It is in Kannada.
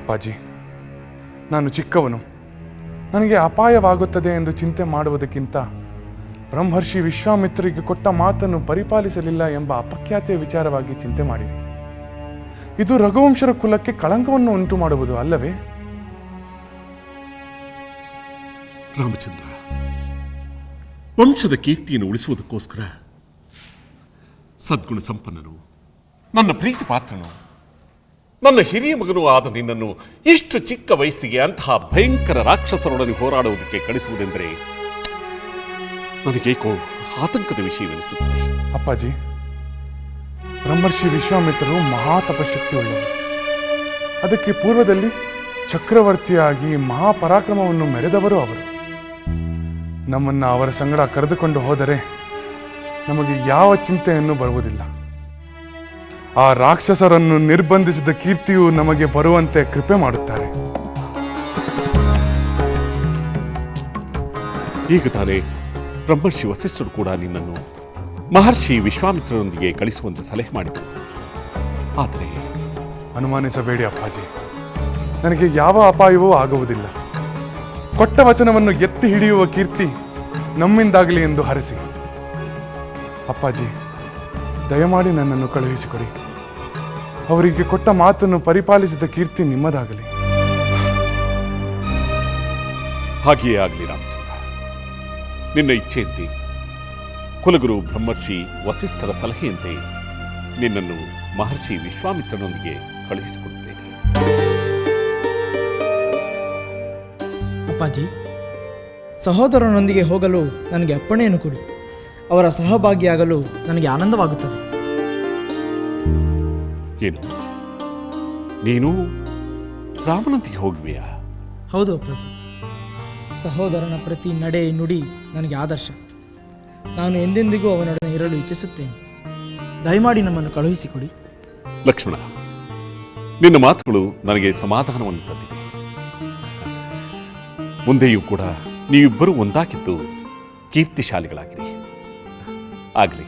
ಅಪ್ಪಾಜಿ, ನಾನು ಚಿಕ್ಕವನು. ನನಗೆ ಅಪಾಯವಾಗುತ್ತದೆ ಎಂದು ಚಿಂತೆ ಮಾಡುವುದಕ್ಕಿಂತ ಬ್ರಹ್ಮರ್ಷಿ ವಿಶ್ವಾಮಿತ್ರರಿಗೆ ಕೊಟ್ಟ ಮಾತನ್ನು ಪರಿಪಾಲಿಸಲಿಲ್ಲ ಎಂಬ ಅಪಖ್ಯಾತಿಯ ವಿಚಾರವಾಗಿ ಚಿಂತೆ ಮಾಡಿರಿ. ಇದು ರಘುವಂಶರ ಕುಲಕ್ಕೆ ಕಳಂಕವನ್ನು ಉಂಟು ಮಾಡುವುದು ಅಲ್ಲವೇ? ರಾಮಚಂದ್ರ, ವಂಶದ ಕೀರ್ತಿಯನ್ನು ಉಳಿಸುವುದಕ್ಕೋಸ್ಕರ ಸದ್ಗುಣ ಸಂಪನ್ನನು, ನನ್ನ ಪ್ರೀತಿ ಪಾತ್ರನು, ನನ್ನ ಹಿರಿಯ ಮಗನೂ ಆದ ನಿನ್ನನ್ನು ಇಷ್ಟು ಚಿಕ್ಕ ವಯಸ್ಸಿಗೆ ಅಂತಹ ಭಯಂಕರ ರಾಕ್ಷಸರೊಡನೆ ಹೋರಾಡುವುದಕ್ಕೆ ಕಳಿಸುವುದೆಂದರೆ ನನಗೇಕೋ ಆತಂಕದ ವಿಷಯವೆನಿಸುತ್ತದೆ. ಅಪ್ಪಾಜಿ, ಬ್ರಹ್ಮರ್ಷಿ ವಿಶ್ವಾಮಿತ್ರರು ಮಹಾ ತಪಶಕ್ತಿಯುಳ್ಳವರು. ಅದಕ್ಕೆ ಪೂರ್ವದಲ್ಲಿ ಚಕ್ರವರ್ತಿಯಾಗಿ ಮಹಾಪರಾಕ್ರಮವನ್ನು ಮೆರೆದವರು ಅವರು. ನಮ್ಮನ್ನು ಅವರ ಸಂಗಡ ಕರೆದುಕೊಂಡು ಹೋದರೆ ನಮಗೆ ಯಾವ ಚಿಂತೆಯನ್ನು ಬರುವುದಿಲ್ಲ. ಆ ರಾಕ್ಷಸರನ್ನು ನಿರ್ಬಂಧಿಸಿದ ಕೀರ್ತಿಯು ನಮಗೆ ಬರುವಂತೆ ಕೃಪೆ ಮಾಡುತ್ತಾರೆ. ಈಗ ತಾನೇ ಬ್ರಹ್ಮರ್ಷಿ ವಸಿಷ್ಠರು ಕೂಡ ನಿನ್ನನ್ನು ಮಹರ್ಷಿ ವಿಶ್ವಾಮಿತ್ರರೊಂದಿಗೆ ಕಳಿಸುವಂತೆ ಸಲಹೆ ಮಾಡಿದರು. ಆದರೆ ಅನುಮಾನಿಸಬೇಡಿ ಅಪ್ಪಾಜಿ, ನನಗೆ ಯಾವ ಅಪಾಯವೂ ಆಗುವುದಿಲ್ಲ. ಕೊಟ್ಟ ವಚನವನ್ನು ಎತ್ತಿ ಹಿಡಿಯುವ ಕೀರ್ತಿ ನಮ್ಮಿಂದಾಗಲಿ ಎಂದು ಹರಸಿ. ಅಪ್ಪಾಜಿ, ದಯಮಾಡಿ ನನ್ನನ್ನು ಕಳುಹಿಸಿಕೊಡಿ. ಅವರಿಗೆ ಕೊಟ್ಟ ಮಾತನ್ನು ಪರಿಪಾಲಿಸಿದ ಕೀರ್ತಿ ನಿಮ್ಮದಾಗಲಿ. ಹಾಗೆಯೇ ಆಗಲಿ ರಾಮಚಂದ್ರ. ನಿನ್ನ ಇಚ್ಛೆಯಂತೆ, ಕುಲಗುರು ಬ್ರಹ್ಮರ್ಷಿ ವಸಿಷ್ಠರ ಸಲಹೆಯಂತೆ ನಿನ್ನನ್ನು ಮಹರ್ಷಿ ವಿಶ್ವಾಮಿತ್ರನೊಂದಿಗೆ ಕಳುಹಿಸಿಕೊಡುತ್ತೇನೆ. ಅಪ್ಪಾಜಿ, ಸಹೋದರನೊಂದಿಗೆ ಹೋಗಲು ನನಗೆ ಅಪ್ಪಣೆಯನ್ನು ಕೊಡಿ. ಅವರ ಸಹಭಾಗಿಯಾಗಲು ನನಗೆ ಆನಂದವಾಗುತ್ತದೆ. ಏನು, ನೀನು ರಾಮನೊಂದಿಗೆ ಹೋಗುವೆಯಾ? ಹೌದು ಅಪ್ಪಾಜಿ. ಸಹೋದರನ ಪ್ರತಿ ನಡೆ ನುಡಿ ನನಗೆ ಆದರ್ಶ. ನಾನು ಎಂದೆಂದಿಗೂ ಅವನೊಡನೆ ಇರಲು ಇಚ್ಛಿಸುತ್ತೇನೆ. ದಯಮಾಡಿ ನಮ್ಮನ್ನು ಕಳುಹಿಸಿಕೊಡಿ. ಲಕ್ಷ್ಮಣ, ನಿನ್ನ ಮಾತುಗಳು ನನಗೆ ಸಮಾಧಾನವನ್ನು ತಂದಿವೆ. ಮುಂದೆಯೂ ಕೂಡ ನೀವಿಬ್ಬರೂ ಒಂದಾಗಿದ್ದು ಕೀರ್ತಿಶಾಲಿಗಳಾಗಿರಿ. ಆಗಲಿ.